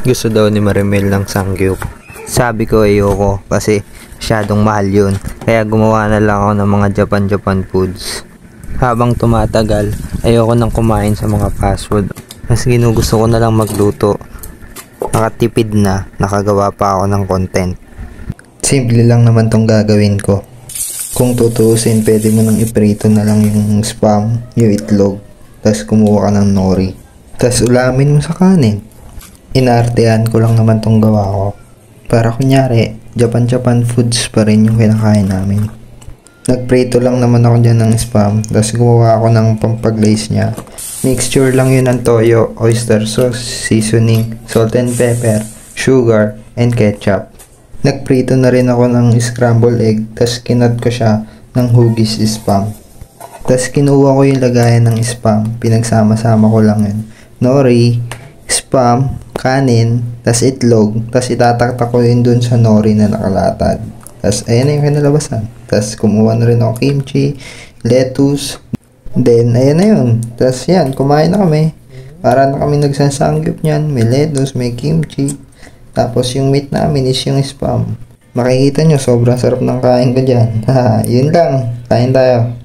Gusto daw ni Marimel ng Samgyup. Sabi ko ayoko kasi masyadong mahal yun. Kaya gumawa na lang ako ng mga Japan foods. Habang tumatagal, ayoko nang kumain sa mga fast food. Mas ginugusto ko na lang magluto. Nakatipid na, nakagawa pa ako ng content. Simple lang naman tong gagawin ko. Kung tutuusin, pwede mo nang iprito na lang yung spam, yung itlog, tapos kumuha ka ng nori. Tapos ulamin mo sa kanin. Inaartehan ko lang naman tong gawa ko. Para kunyari, Japan foods pa rin yung kinakain namin. Nagprito lang naman ako dyan ng spam, tapos gumawa ako ng pampaglaze niya. Mixture lang yun ng toyo, oyster sauce, seasoning, salt and pepper, sugar, and ketchup. Nagprito na rin ako ng scrambled egg, tapos kinat ko siya ng hugis spam. Tapos kinuha ko yung lagayan ng spam, pinagsama-sama ko lang yun. Nori, spam, kanin, tas itlog, tas itataktak ko yun dun sa nori na nakalatag. Tas ayan na yung kinalabasan. Tas kumuha na rin ako kimchi, lettuce, then ayan na yun. Tas yan, kumain na kami. Para na kami nagsasangyup nyan, may lettuce, may kimchi. Tapos yung meat namin is yung spam. Makikita nyo, sobrang sarap ng kain ko dyan. Yun lang, kain tayo.